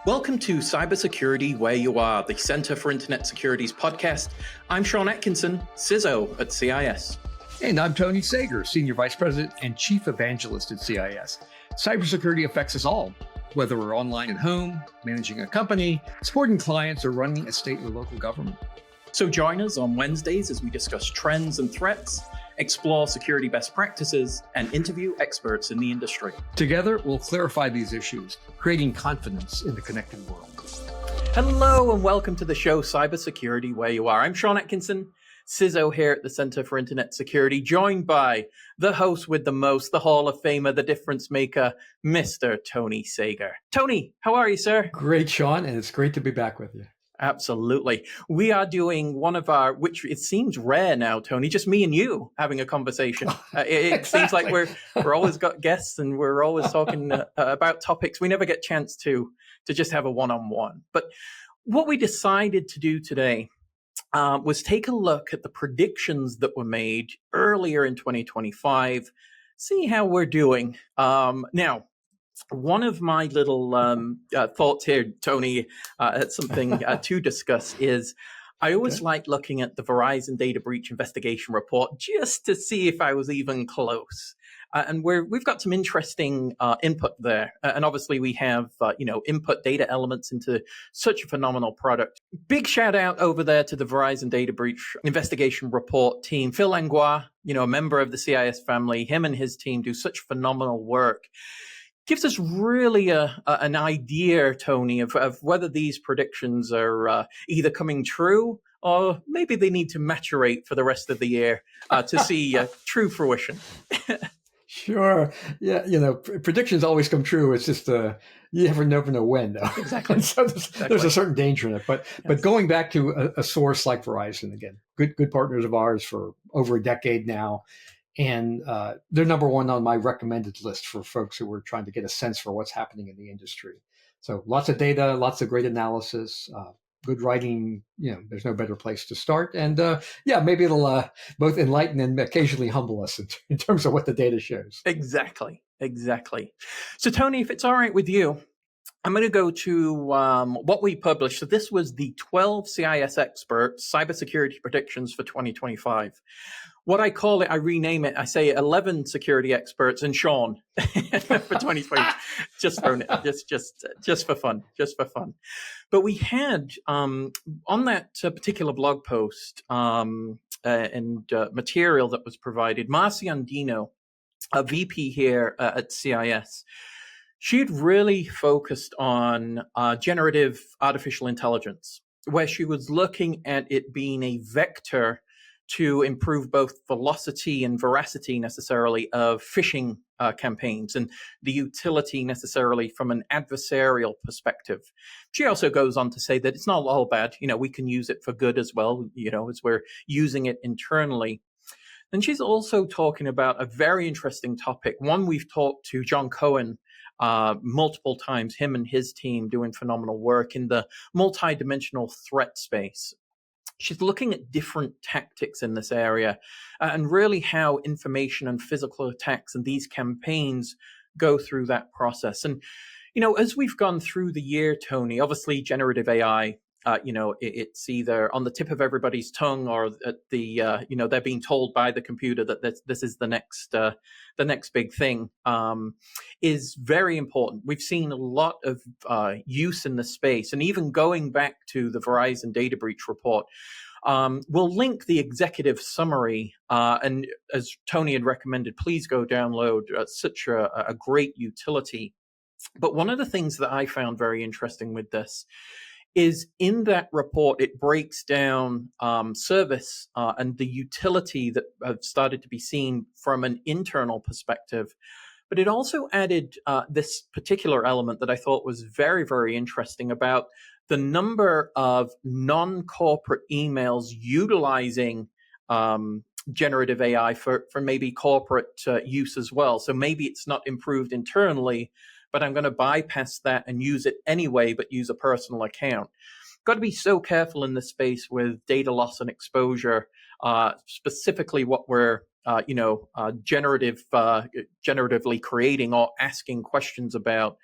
Welcome to Cybersecurity Where You Are, the Center for Internet Security's podcast. I'm Sean Atkinson, CISO at CIS. And I'm Tony Sager, Senior Vice President and Chief Evangelist at CIS. Cybersecurity affects us all, whether we're online at home, managing a company, supporting clients, or running a state or local government. So join us on Wednesdays as we discuss trends and threats, explore security best practices, and interview experts in the industry. Together, we'll clarify these issues, creating confidence in the connected world. Hello and welcome to the show, Cybersecurity Where You Are. I'm Sean Atkinson, CISO here at the Center for Internet Security, joined by the host with the most, the Hall of Famer, the difference maker, Mr. Tony Sager. Tony, how are you, sir? Great, Sean, and it's great to be back with you. Absolutely. We are doing one of our, which it seems rare now, Tony, just me and you having a conversation. It Exactly. Seems like we're always got guests and we're always talking about topics. We never get a chance to just have a one-on-one. But what we decided to do today was take a look at the predictions that were made earlier in 2025, see how we're doing. Now, one of my little thoughts here, Tony, something to discuss is I always like looking at the Verizon data breach investigation report just to see if I was even close. And we've got some interesting input there. And obviously we have, input data elements into such a phenomenal product. Big shout out over there to the Verizon data breach investigation report team. Phil Langlois, a member of the CIS family, him and his team do such phenomenal work. Gives us really an idea, Tony, of whether these predictions are either coming true or maybe they need to maturate for the rest of the year to see true fruition. Sure. Yeah, predictions always come true. It's just you never know when, though. Exactly. So there's a certain danger in it. But going back to a source like Verizon, again, good partners of ours for over a decade now. And they're number one on my recommended list for folks who are trying to get a sense for what's happening in the industry. So lots of data, lots of great analysis, good writing. There's no better place to start. And maybe it'll both enlighten and occasionally humble us in terms of what the data shows. Exactly. So, Tony, if it's all right with you, I'm going to go to what we published. So this was the 12 CIS experts cybersecurity predictions for 2025. What I call it, I rename it. I say 11 security experts and Sean for 2020. Just thrown it, just for fun. But we had on that particular blog post and material that was provided, Marcy Andino, a VP here at CIS. She had really focused on generative artificial intelligence, where she was looking at it being a vector to improve both velocity and veracity necessarily of phishing campaigns and the utility necessarily from an adversarial perspective. She also goes on to say that it's not all bad. We can use it for good as well, as we're using it internally. And she's also talking about a very interesting topic, one we've talked to John Cohen multiple times, him and his team doing phenomenal work in the multidimensional threat space. She's looking at different tactics in this area and really how information and physical attacks and these campaigns go through that process. And, as we've gone through the year, Tony, obviously generative AI, it's either on the tip of everybody's tongue or at the, they're being told by the computer that this is the next big thing, is very important. We've seen a lot of use in the space, and even going back to the Verizon data breach report, we'll link the executive summary, and as Tony had recommended, please go download such a great utility. But one of the things that I found very interesting with this is in that report, it breaks down service and the utility that have started to be seen from an internal perspective. But it also added this particular element that I thought was very, very interesting about the number of non-corporate emails utilizing generative AI for maybe corporate use as well. So maybe it's not improved internally, but I'm going to bypass that and use it anyway, but use a personal account. Got to be so careful in this space with data loss and exposure, specifically what we're, generatively creating or asking questions about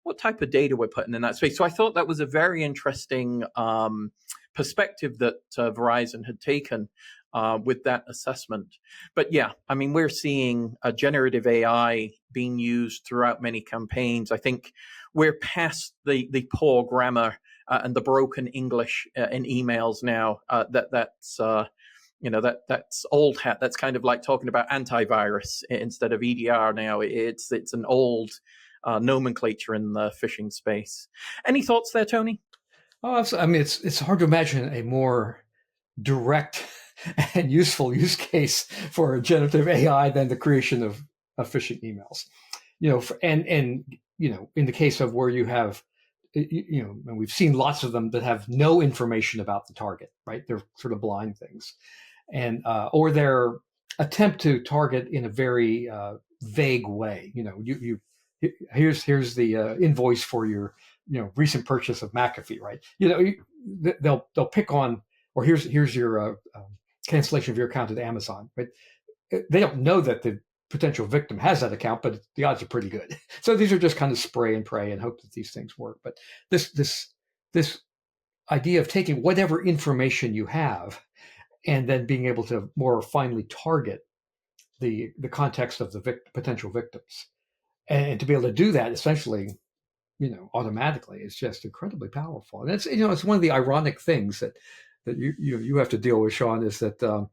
what type of data we're putting in that space. So I thought that was a very interesting perspective that Verizon had taken with that assessment. But yeah, I mean, we're seeing generative AI being used throughout many campaigns. I think we're past the poor grammar and the broken English in emails now. That's old hat. That's kind of like talking about antivirus instead of EDR now. It's an old nomenclature in the phishing space. Any thoughts there, Tony? Oh, I mean, it's hard to imagine a more direct and useful use case for generative AI than the creation of phishing emails. And in the case of where you have, and we've seen lots of them that have no information about the target, right? They're sort of blind things, and or their attempt to target in a very vague way. Here's the invoice for your recent purchase of McAfee, right? They'll pick on, or here's your cancellation of your account at Amazon, right? They don't know that the potential victim has that account, but the odds are pretty good. So these are just kind of spray and pray and hope that these things work. But this idea of taking whatever information you have and then being able to more finely target the context of the potential victims, and to be able to do that essentially, automatically, is just incredibly powerful. And it's one of the ironic things that you have to deal with, Sean, is that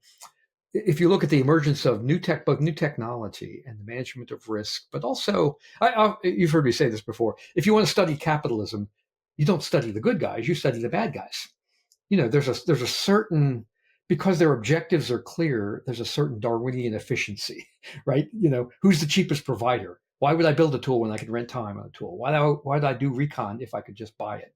if you look at the emergence of both new technology and the management of risk, but also, you've heard me say this before, if you want to study capitalism, you don't study the good guys, you study the bad guys. There's a certain, because their objectives are clear, there's a certain Darwinian efficiency, right? Who's the cheapest provider? Why would I build a tool when I could rent time on a tool? Why did I do recon if I could just buy it?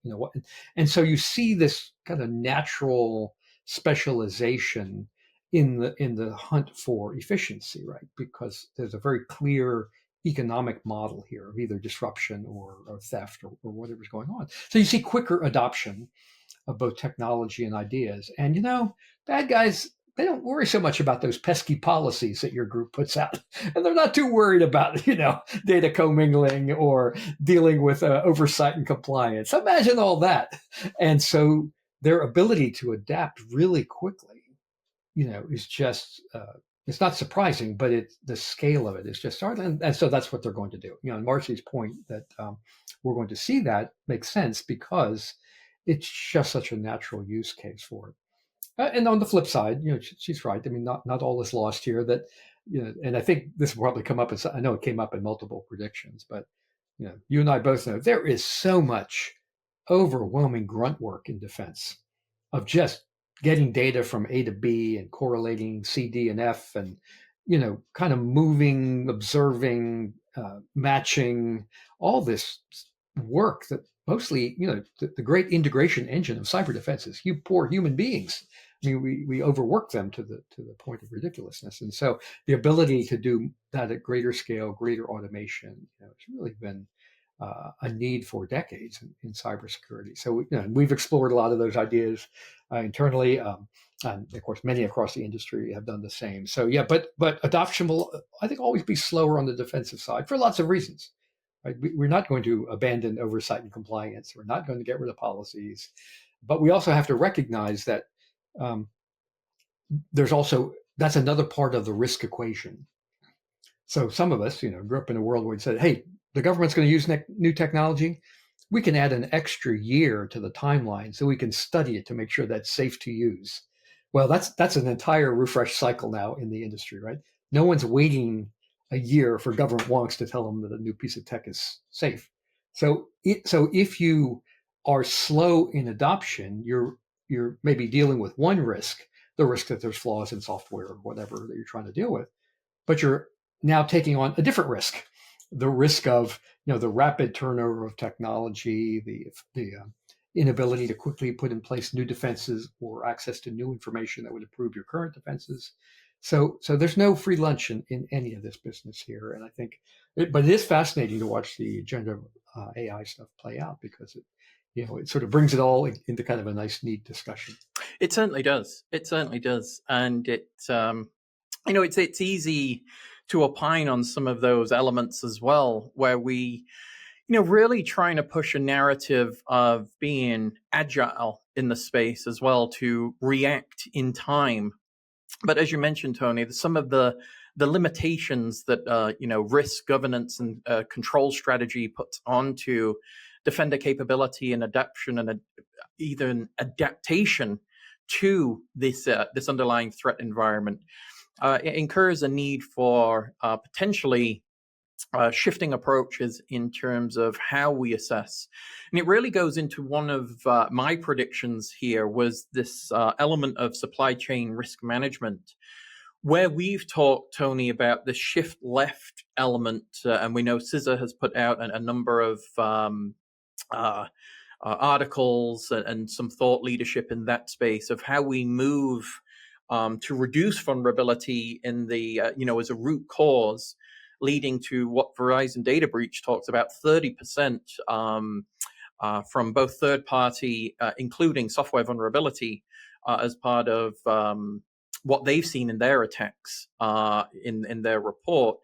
And so you see this kind of natural specialization in the hunt for efficiency, right? Because there's a very clear economic model here of either disruption or theft or whatever's going on. So you see quicker adoption of both technology and ideas. And bad guys, they don't worry so much about those pesky policies that your group puts out, and they're not too worried about data commingling or dealing with oversight and compliance. Imagine all that. And so their ability to adapt really quickly, is just it's not surprising, but the scale of it is just startling. And so that's what they're going to do. And Marcy's point that we're going to see that makes sense because it's just such a natural use case for it. And on the flip side, she's right. I mean, not all is lost here. That and I think this will probably come up. I know it came up in multiple predictions, but you and I both know there is so much overwhelming grunt work in defense of just getting data from A to B and correlating C, D, and F, and kind of moving, observing, matching, all this work that mostly, the great integration engine of cyber defense is you poor human beings. I mean, we overwork them to the point of ridiculousness, and so the ability to do that at greater scale, greater automation, it's really been a need for decades in cybersecurity. So we've explored a lot of those ideas internally, and of course, many across the industry have done the same. So yeah, but adoption will, I think, always be slower on the defensive side for lots of reasons. Right? We're not going to abandon oversight and compliance. We're not going to get rid of policies, but we also have to recognize that that's another part of the risk equation. So some of us, grew up in a world where we said, hey, the government's going to use new technology. We can add an extra year to the timeline so we can study it to make sure that's safe to use. Well, that's an entire refresh cycle now in the industry, right? No one's waiting a year for government wonks to tell them that a new piece of tech is safe. So if you are slow in adoption, you're maybe dealing with one risk, the risk that there's flaws in software or whatever that you're trying to deal with, but you're now taking on a different risk, the risk of the rapid turnover of technology, the inability to quickly put in place new defenses or access to new information that would improve your current defenses. So there's no free lunch in any of this business here, and I think, but it is fascinating to watch the generative AI stuff play out because it sort of brings it all into kind of a nice, neat discussion. It certainly does. It certainly does, and it's easy to opine on some of those elements as well, where we really trying to push a narrative of being agile in the space as well to react in time. But as you mentioned, Tony, some of the limitations that risk governance and control strategy puts onto defender capability and adaptation and even adaptation to this underlying threat environment, it incurs a need for potentially shifting approaches in terms of how we assess. And it really goes into one of my predictions here was this element of supply chain risk management, where we've talked, Tony, about the shift left element. And we know CISA has put out a number of articles and some thought leadership in that space of how we move to reduce vulnerability in the, as a root cause, leading to what Verizon data breach talks about 30% from both third party, including software vulnerability, as part of what they've seen in their attacks in their report.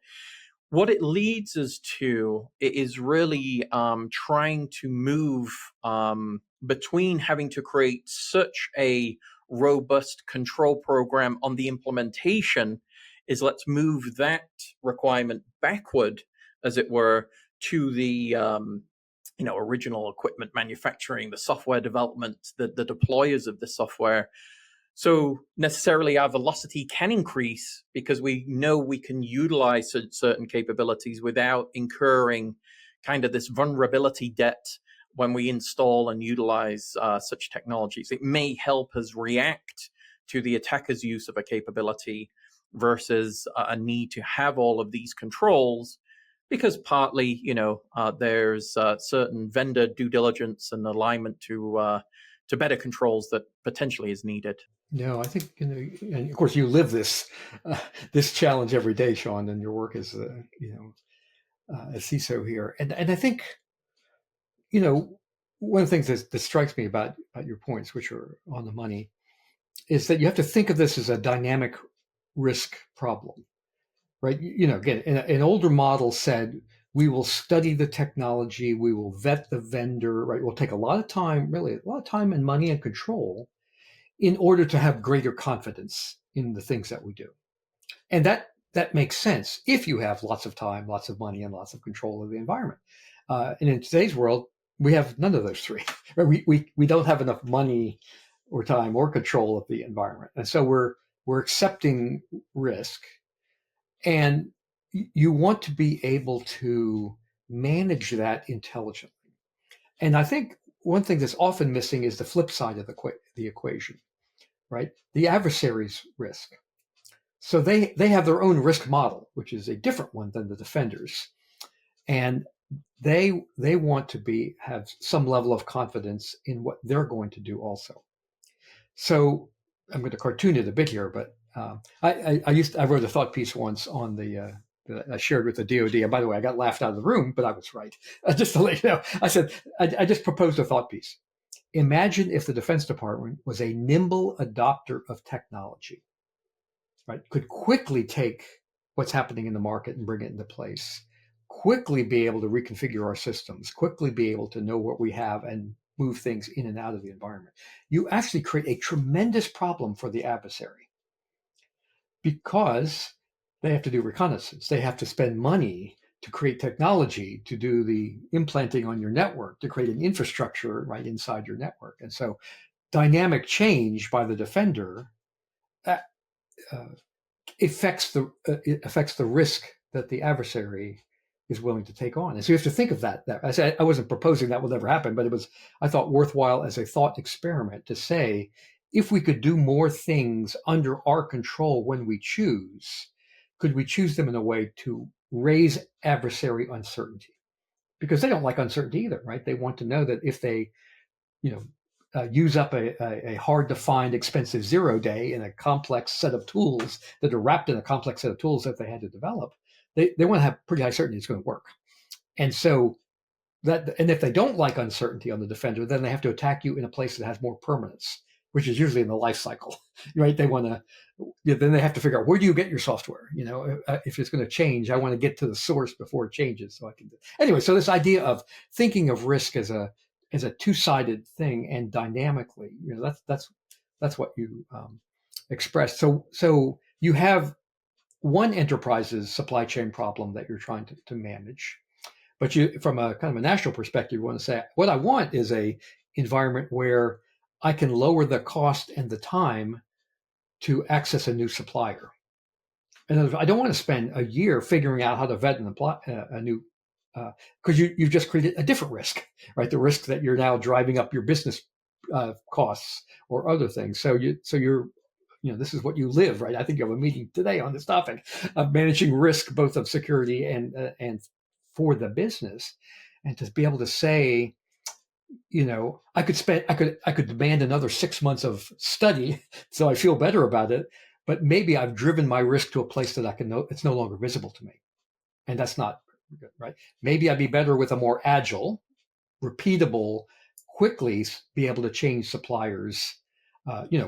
What it leads us to is really trying to move between having to create such a robust control program on the implementation is let's move that requirement backward, as it were, to the original equipment manufacturing, the software development, the deployers of the software. So necessarily our velocity can increase because we know we can utilize certain capabilities without incurring kind of this vulnerability debt when we install and utilize such technologies. It may help us react to the attacker's use of a capability versus a need to have all of these controls, because partly, there's certain vendor due diligence and alignment to better controls that potentially is needed. No, I think, and of course you live this challenge every day, Sean, in your work as a CISO here, and I think, one of the things that strikes me about your points, which are on the money, is that you have to think of this as a dynamic risk problem, right? Again, an older model said, we will study the technology, we will vet the vendor, right? We'll take a lot of time and money and control in order to have greater confidence in the things that we do. And that makes sense if you have lots of time, lots of money, and lots of control of the environment. And in today's world, we have none of those three. Right? We don't have enough money or time or control of the environment. And so we're accepting risk. And you want to be able to manage that intelligently. And I think one thing that's often missing is the flip side of the equation, right? The adversary's risk. So they have their own risk model, which is a different one than the defenders. And they want to have some level of confidence in what they're going to do also. So I'm going to cartoon it a bit here, but I wrote a thought piece once on that I shared with the DoD. And by the way, I got laughed out of the room, but I was right. Just to let you know, I said, I just proposed a thought piece. Imagine if the Defense Department was a nimble adopter of technology, right? Could quickly take what's happening in the market and bring it into place, quickly be able to reconfigure our systems, quickly be able to know what we have and move things in and out of the environment. You actually create a tremendous problem for the adversary because they have to do reconnaissance. They have to spend money to create technology, to do the implanting on your network, to create an infrastructure right inside your network. And so dynamic change by the defender affects the risk that the adversary is willing to take on. And so you have to think of that. I said I wasn't proposing that will ever happen, but it was, I thought, worthwhile as a thought experiment to say, if we could do more things under our control when we choose, could we choose them in a way to raise adversary uncertainty? Because they don't like uncertainty either, right? They want to know that if they, use up a hard to find expensive 0 day in a complex set of tools that are wrapped in a complex set of tools that they had to develop, they want to have pretty high certainty it's going to work. And so and if they don't like uncertainty on the defender, then they have to attack you in a place that has more permanence. which is usually in the life cycle, right? They want to, then they have to figure out, where do you get your software? If it's going to change, I want to get to the source before it changes, so I can. Anyway, so this idea of thinking of risk as a two-sided thing and dynamically, that's what you expressed. So you have one enterprise's supply chain problem that you're trying to manage, but you, from a kind of a national perspective, you want to say, what I want is a environment where I can lower the cost and the time to access a new supplier. And I don't want to spend a year figuring out how to vet and apply a new, because you've just created a different risk, right? The risk that you're now driving up your business costs or other things. So you're, this is what you live, right? I think you have a meeting today on this topic of managing risk, both of security and for the business, and to be able to say, I could demand another 6 months of study so I feel better about it, but maybe I've driven my risk to a place that it's no longer visible to me, and that's not good, right? Maybe I'd be better with a more agile, repeatable, quickly be able to change suppliers,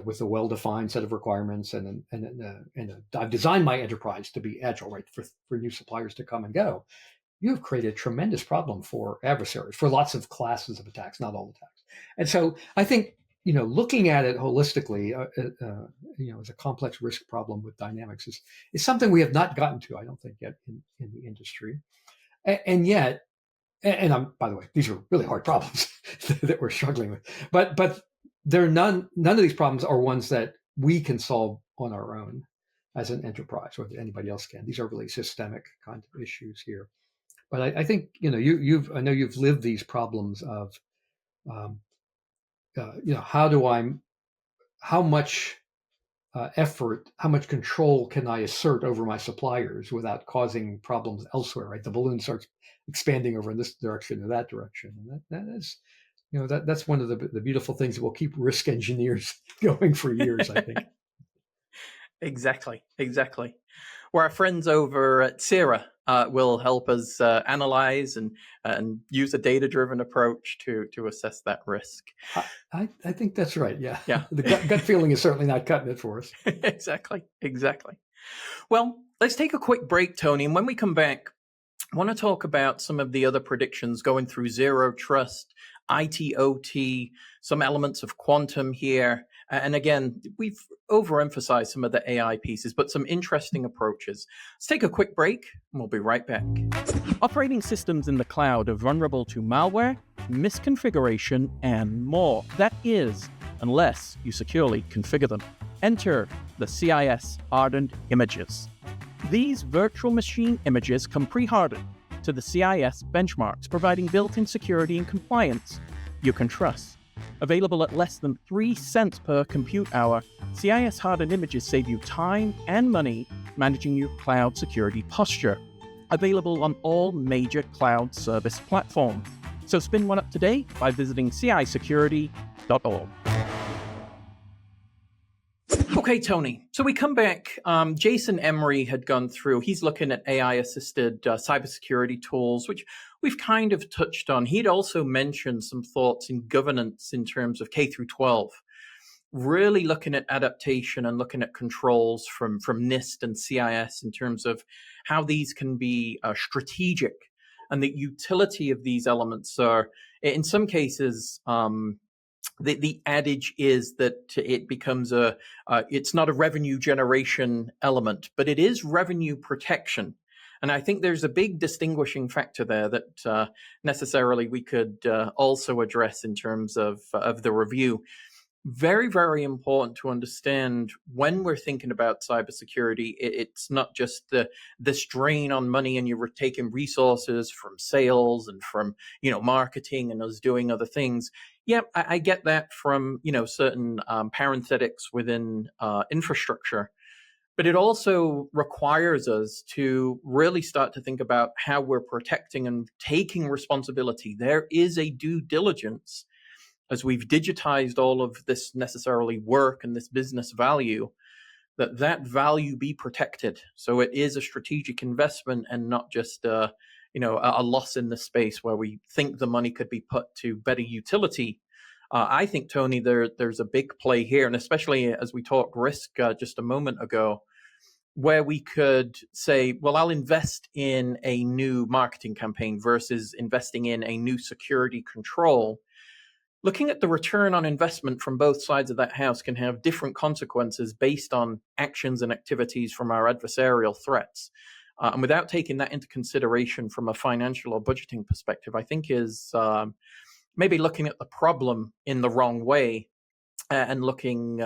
with a well-defined set of requirements, and I've designed my enterprise to be agile, right, for new suppliers to come and go. You have created a tremendous problem for adversaries, for lots of classes of attacks, not all attacks. And so I think, looking at it holistically, as a complex risk problem with dynamics is something we have not gotten to, I don't think, yet in the industry. And yet, by the way, these are really hard problems that we're struggling with. But there are none of these problems are ones that we can solve on our own as an enterprise, or that anybody else can. These are really systemic kind of issues here. But I think I know you've lived these problems of how much effort, how much control can I assert over my suppliers without causing problems elsewhere, right? The balloon starts expanding over in this direction or that direction, and that is, that's one of the beautiful things that will keep risk engineers going for years, I think. Exactly. Where our friends over at Sierra will help us analyze and use a data-driven approach to assess that risk. I think that's right. Yeah. Yeah. The gut feeling is certainly not cutting it for us. Exactly. Well, let's take a quick break, Tony. And when we come back, I want to talk about some of the other predictions going through zero trust, IT/OT, some elements of quantum here. And again, we've overemphasized some of the AI pieces, but some interesting approaches. Let's take a quick break, and we'll be right back. Operating systems in the cloud are vulnerable to malware, misconfiguration, and more. That is, unless you securely configure them. Enter the CIS hardened images. These virtual machine images come pre-hardened to the CIS benchmarks, providing built-in security and compliance you can trust. Available at less than 3 cents per compute hour, CIS hardened images save you time and money managing your cloud security posture. Available on all major cloud service platforms. So spin one up today by visiting cisecurity.org. Okay, Tony. So we come back. Jason Emery had gone through. He's looking at AI-assisted cybersecurity tools, which we've kind of touched on. He'd also mentioned some thoughts in governance in terms of K through 12, really looking at adaptation and looking at controls from NIST and CIS in terms of how these can be strategic, and the utility of these elements are, in some cases, the adage is that it becomes it's not a revenue generation element, but it is revenue protection. And I think there's a big distinguishing factor there that necessarily we could also address in terms of the review. Very, very important to understand when we're thinking about cybersecurity. It's not just this drain on money and you're taking resources from sales and from marketing and us doing other things. Yeah, I get that from certain parenthetics within infrastructure, but it also requires us to really start to think about how we're protecting and taking responsibility. There is a due diligence as we've digitized all of this necessarily work and this business value, that value be protected. So it is a strategic investment and not just a loss in the space where we think the money could be put to better utility, I think, Tony, there's a big play here, and especially as we talked risk just a moment ago, where we could say, well, I'll invest in a new marketing campaign versus investing in a new security control. Looking at the return on investment from both sides of that house can have different consequences based on actions and activities from our adversarial threats. And without taking that into consideration from a financial or budgeting perspective, I think is maybe looking at the problem in the wrong way and looking,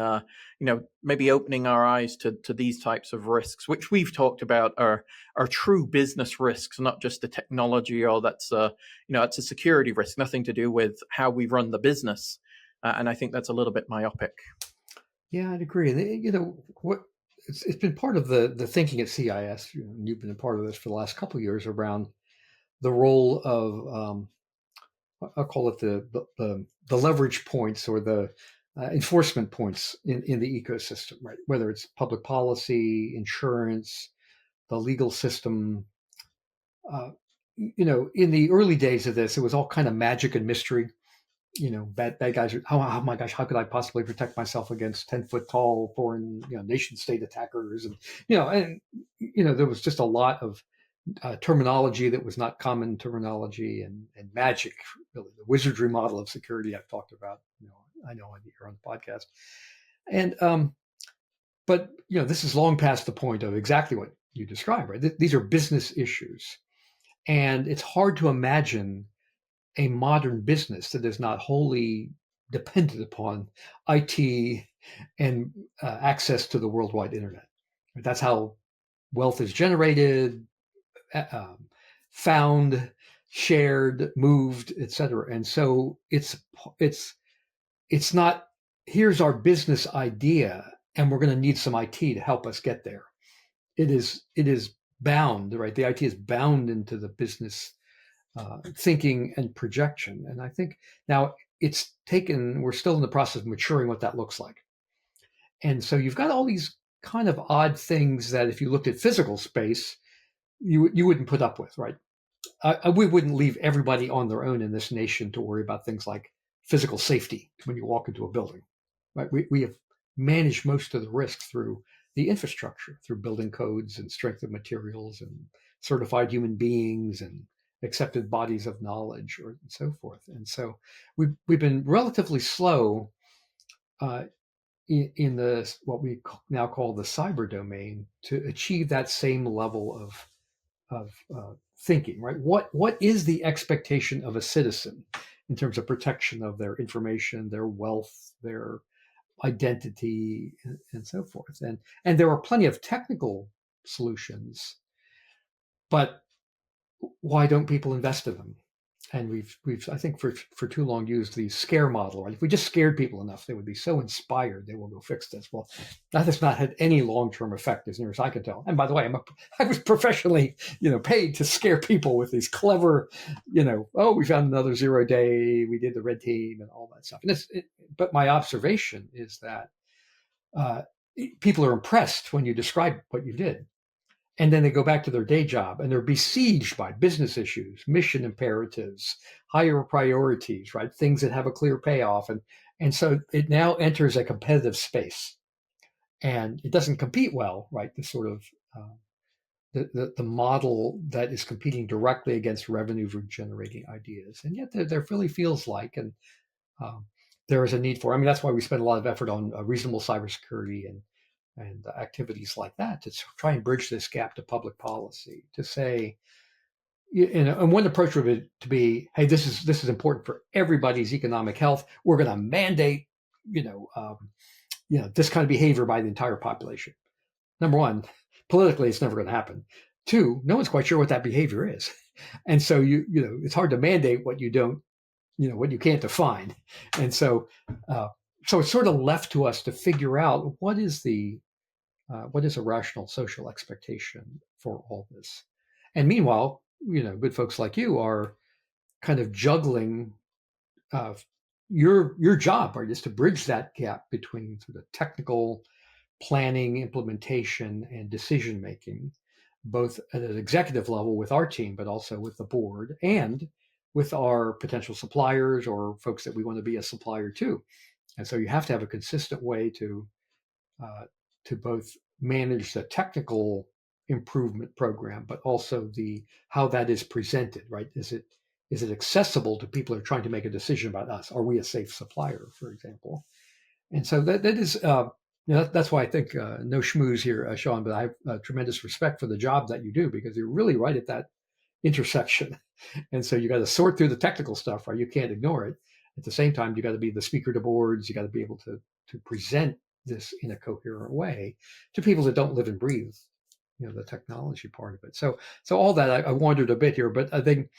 maybe opening our eyes to these types of risks, which we've talked about are true business risks, not just a technology or it's a security risk, nothing to do with how we run the business. And I think that's a little bit myopic. Yeah, I'd agree. And, it's been part of the thinking at CIS. You've been a part of this for the last couple of years around the role of I'll call it the leverage points or the enforcement points in the ecosystem, right? Whether it's public policy, insurance, the legal system. In the early days of this, it was all kind of magic and mystery. Bad guys are, oh my gosh, how could I possibly protect myself against 10-foot tall foreign, nation state attackers? And, there was just a lot of terminology that was not common terminology and magic, really the wizardry model of security I've talked about, I know here on the podcast. And, but, this is long past the point of exactly what you described, right? These are business issues. And it's hard to imagine a modern business that is not wholly dependent upon IT and access to the worldwide internet. That's how wealth is generated, found, shared, moved, etc. And so it's not, here's our business idea and we're going to need some IT to help us get there. It is bound, right? The IT is bound into the business thinking and projection. And I think now we're still in the process of maturing what that looks like. And so you've got all these kind of odd things that if you looked at physical space, you wouldn't put up with, right? We wouldn't leave everybody on their own in this nation to worry about things like physical safety when you walk into a building, right? We have managed most of the risk through the infrastructure, through building codes and strength of materials and certified human beings and accepted bodies of knowledge and so forth. And so we've been relatively slow in the what we now call the cyber domain to achieve that same level of thinking, right? What is the expectation of a citizen in terms of protection of their information, their wealth, their identity, and so forth? And there are plenty of technical solutions, but why don't people invest in them? And we've I think for too long used the scare model, right? If we just scared people enough, they would be so inspired they will go fix this. Well, that has not had any long-term effect as near as I can tell. And by the way, I was professionally, paid to scare people with these clever, oh, we found another 0 day, we did the red team and all that stuff. But my observation is that people are impressed when you describe what you did. And then they go back to their day job and they're besieged by business issues, mission imperatives, higher priorities, right? Things that have a clear payoff. And so it now enters a competitive space and it doesn't compete well, right? The sort of the model that is competing directly against revenue generating ideas. And yet there really feels like, and there is a need for, that's why we spend a lot of effort on reasonable cybersecurity and activities like that to try and bridge this gap to public policy, to say, and one approach would be, hey, this is important for everybody's economic health. We're going to mandate, this kind of behavior by the entire population. Number one, politically, it's never going to happen. Two, no one's quite sure what that behavior is, and so it's hard to mandate what you don't, what you can't define, and so it's sort of left to us to figure out what is a rational social expectation for all this. And meanwhile, good folks like you are kind of juggling your job, right, is to bridge that gap between sort of technical planning, implementation, and decision making, both at an executive level with our team, but also with the board and with our potential suppliers or folks that we want to be a supplier to. And so you have to have a consistent way uh, to both manage the technical improvement program, but also the how that is presented. Right? Is it accessible to people who are trying to make a decision about us? Are we a safe supplier, for example? And so that is. That's why I think no schmooze here, Sean, but I have tremendous respect for the job that you do because you're really right at that intersection. And so you got to sort through the technical stuff, right? You can't ignore it. At the same time, you got to be the speaker to boards. You got to be able to present this in a coherent way to people that don't live and breathe, the technology part of it. So all that I wandered a bit here, but I think,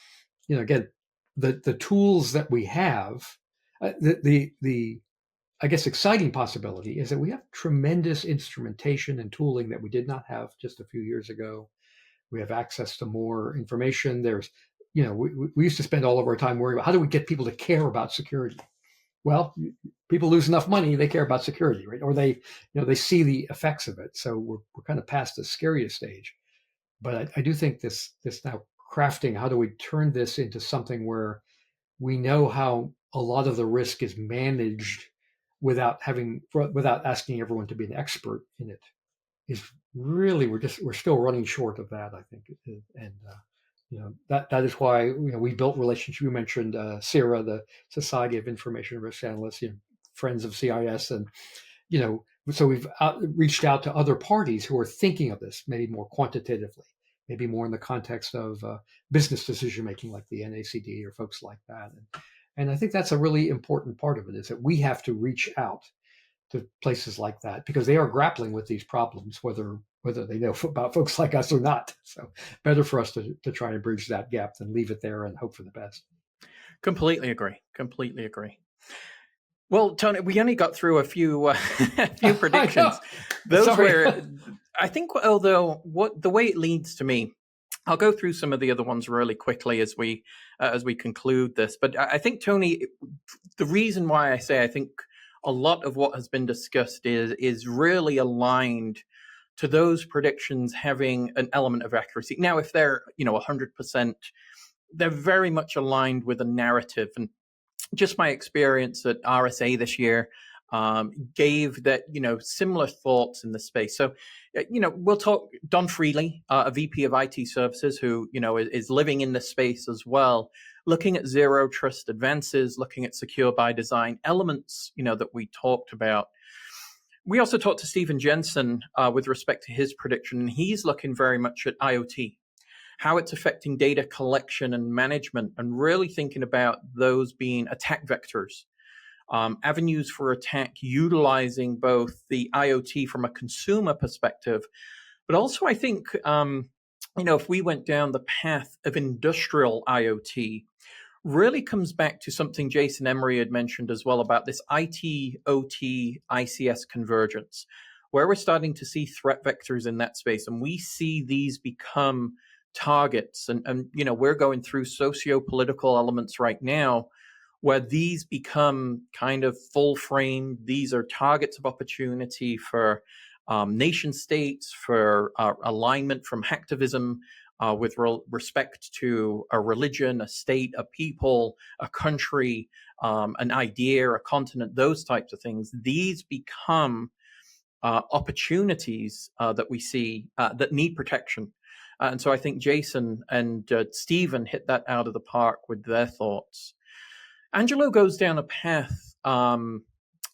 again, the tools that we have, the I guess exciting possibility is that we have tremendous instrumentation and tooling that we did not have just a few years ago. We have access to more information. There's, we used to spend all of our time worrying about how do we get people to care about security. Well, people lose enough money, they care about security, right? Or they see the effects of it. So we're kind of past the scariest stage. But I do think this now crafting, how do we turn this into something where we know how a lot of the risk is managed without asking everyone to be an expert in it is really we're still running short of that, I think, and that is why we built relationships. You mentioned CIRA, the Society of Information Risk Analysts, friends of CIS, and so we've reached out to other parties who are thinking of this maybe more quantitatively, maybe more in the context of business decision making, like the NACD or folks like that, and I think that's a really important part of it is that we have to reach out to places like that because they are grappling with these problems, whether they know about folks like us or not. So better for us to try and bridge that gap than leave it there and hope for the best. Completely agree. Well, Tony, we only got through a few predictions. Those were, I think, although the way it leads to me, I'll go through some of the other ones really quickly as we conclude this. But I think, Tony, the reason why I say I think a lot of what has been discussed is really aligned to those predictions having an element of accuracy. Now, if they're 100%, they're very much aligned with a narrative. And just my experience at RSA this year gave that, similar thoughts in the space. So, we'll talk Don Freely, a VP of IT services who, is living in this space as well, looking at zero trust advances, looking at secure by design elements, that we talked about. We also talked to Stephen Jensen with respect to his prediction, and he's looking very much at IoT, how it's affecting data collection and management, and really thinking about those being attack vectors, avenues for attack, utilizing both the IoT from a consumer perspective, but also I think, if we went down the path of industrial IoT, really comes back to something Jason Emery had mentioned as well about this IT, OT, ICS convergence, where we're starting to see threat vectors in that space, and we see these become targets. And we're going through socio-political elements right now where these become kind of full frame. These are targets of opportunity for nation states, for alignment from hacktivism with respect to a religion, a state, a people, a country, an idea, a continent, those types of things. These become opportunities that we see that need protection. And so I think Jason and Stephen hit that out of the park with their thoughts. Angelo goes down a path, and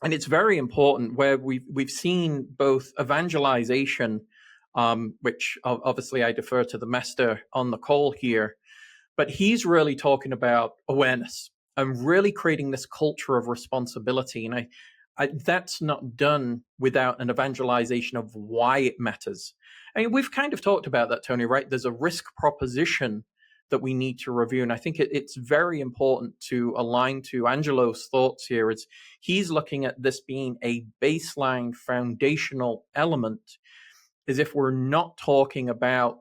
it's very important, where we've seen both evangelization, which obviously I defer to the master on the call here, but he's really talking about awareness and really creating this culture of responsibility. And that's not done without an evangelization of why it matters. I mean, we've kind of talked about that, Tony, right? There's a risk proposition that we need to review. And I think it's very important to align to Angelo's thoughts here. He's looking at this being a baseline foundational element, as if we're not talking about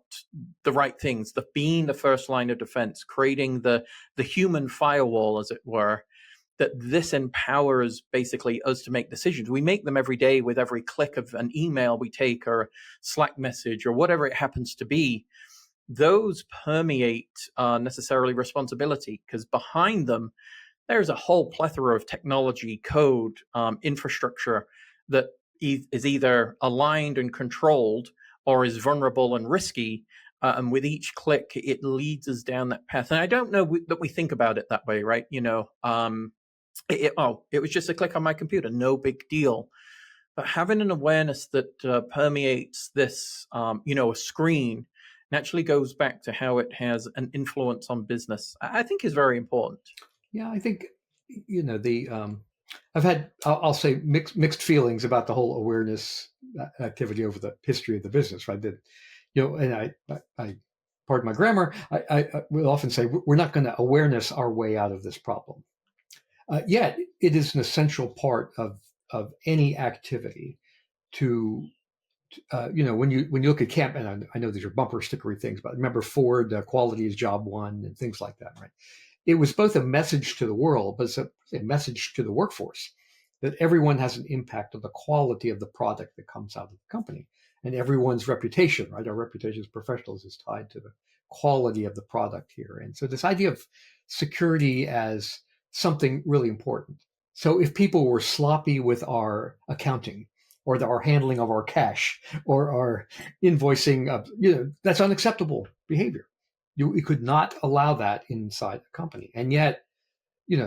the right things, being the first line of defense, creating the human firewall, as it were, that this empowers basically us to make decisions. We make them every day with every click of an email we take or a Slack message or whatever it happens to be. those permeate necessarily responsibility, because behind them, there's a whole plethora of technology, code, infrastructure that is either aligned and controlled or is vulnerable and risky. And with each click, it leads us down that path. And I don't know that we think about it that way, right? It was just a click on my computer, no big deal. But having an awareness that permeates this, a screen, naturally goes back to how it has an influence on business, I think is very important. Yeah, I think, I've had, I'll say mixed feelings about the whole awareness activity over the history of the business, right? That, and I pardon my grammar, I will often say we're not going to awareness our way out of this problem. Yet it is an essential part of any activity to, when you look at camp, and I know these are bumper stickery things, but remember Ford, quality is job one, and things like that, right? It was both a message to the world, but it's a message to the workforce that everyone has an impact on the quality of the product that comes out of the company, and everyone's reputation, right? Our reputation as professionals is tied to the quality of the product here. And so this idea of security as something really important. So if people were sloppy with our accounting, or our handling of our cash, or our invoicing, that's unacceptable behavior. You could not allow that inside the company. And yet,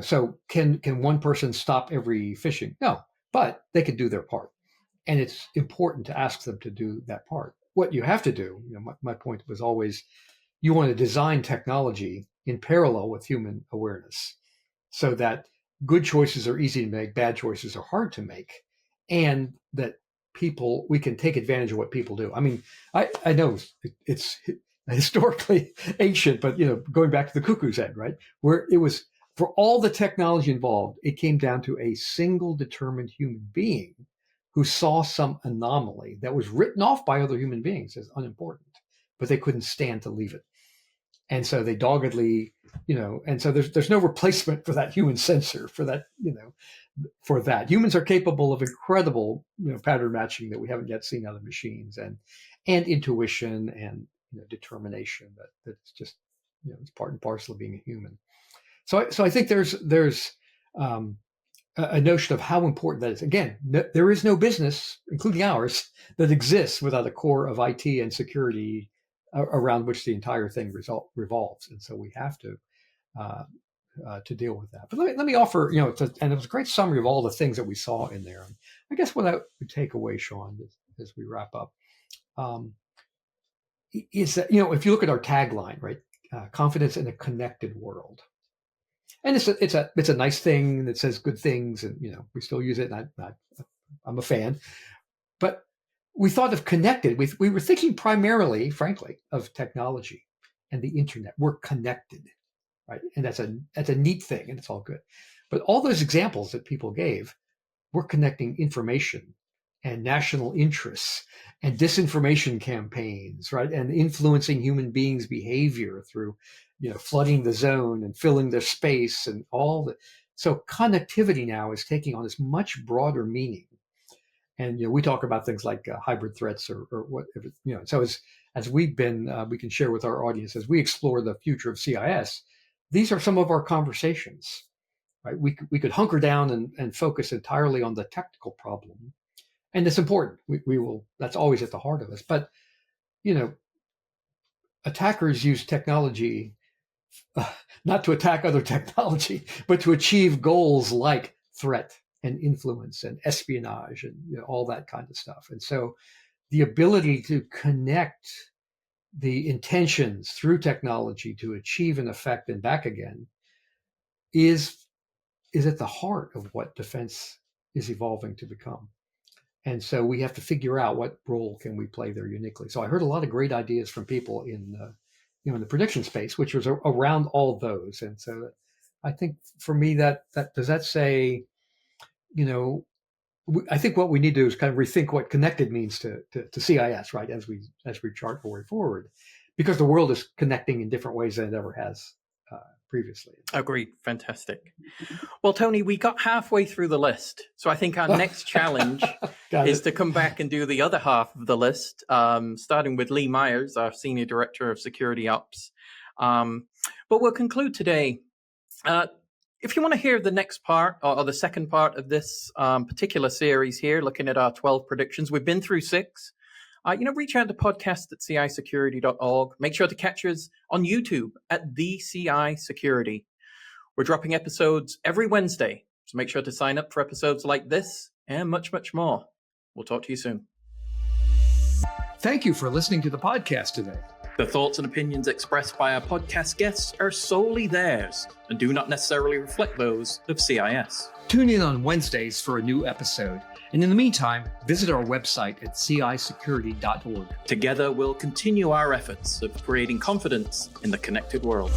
so can one person stop every phishing? No, but they can do their part. And it's important to ask them to do that part. What you have to do, my point was always, you want to design technology in parallel with human awareness so that good choices are easy to make, bad choices are hard to make, and that we can take advantage of what people do. I mean, I know it's historically ancient, but going back to the cuckoo's head, right? Where it was, for all the technology involved, it came down to a single determined human being who saw some anomaly that was written off by other human beings as unimportant, but they couldn't stand to leave it. And so they doggedly, and so there's no replacement for that human sensor, for that, for that. Humans are capable of incredible, pattern matching that we haven't yet seen out of machines, and intuition and determination that's just, it's part and parcel of being a human. So I think there's a notion of how important that is. Again, there is no business, including ours, that exists without a core of IT and security around which the entire thing revolves. And so we have to deal with that. But let me offer, and it was a great summary of all the things that we saw in there. And I guess what I would take away, Sean, as we wrap up, is that, if you look at our tagline, right, confidence in a connected world. And it's a nice thing that says good things, and we still use it. And I'm a fan, but we thought of connected. We were thinking primarily, frankly, of technology and the internet. We're connected, right? And that's a neat thing, and it's all good. But all those examples that people gave, we're connecting information and national interests and disinformation campaigns, right? And influencing human beings' behavior through, flooding the zone and filling their space and all that. So connectivity now is taking on this much broader meaning. And, we talk about things like hybrid threats or whatever, so as we've been, we can share with our audience as we explore the future of CIS, these are some of our conversations, right? We could hunker down and focus entirely on the technical problem. And it's important. We will, that's always at the heart of us. But, attackers use technology not to attack other technology, but to achieve goals like threat and influence and espionage and all that kind of stuff. And so the ability to connect the intentions through technology to achieve an effect and back again is at the heart of what defense is evolving to become. And so we have to figure out what role can we play there uniquely. So I heard a lot of great ideas from people in the prediction space, which was around all those. And so I think for me that does that say, I think what we need to do is kind of rethink what connected means to CIS, right? As we chart our way forward, because the world is connecting in different ways than it ever has previously. Agreed. Fantastic. Well, Tony, we got halfway through the list. So I think our next challenge Got is it. to come back and do the other half of the list, starting with Lee Myers, our Senior Director of Security Ops. But we'll conclude today. If you want to hear the next part or the second part of this particular series here, looking at our 12 predictions, we've been through 6. Reach out to podcast@cisecurity.org. Make sure to catch us on YouTube at The CI Security. We're dropping episodes every Wednesday, so make sure to sign up for episodes like this and much, much more. We'll talk to you soon. Thank you for listening to the podcast today. The thoughts and opinions expressed by our podcast guests are solely theirs and do not necessarily reflect those of CIS. Tune in on Wednesdays for a new episode. And in the meantime, visit our website at cisecurity.org. Together, we'll continue our efforts of creating confidence in the connected world.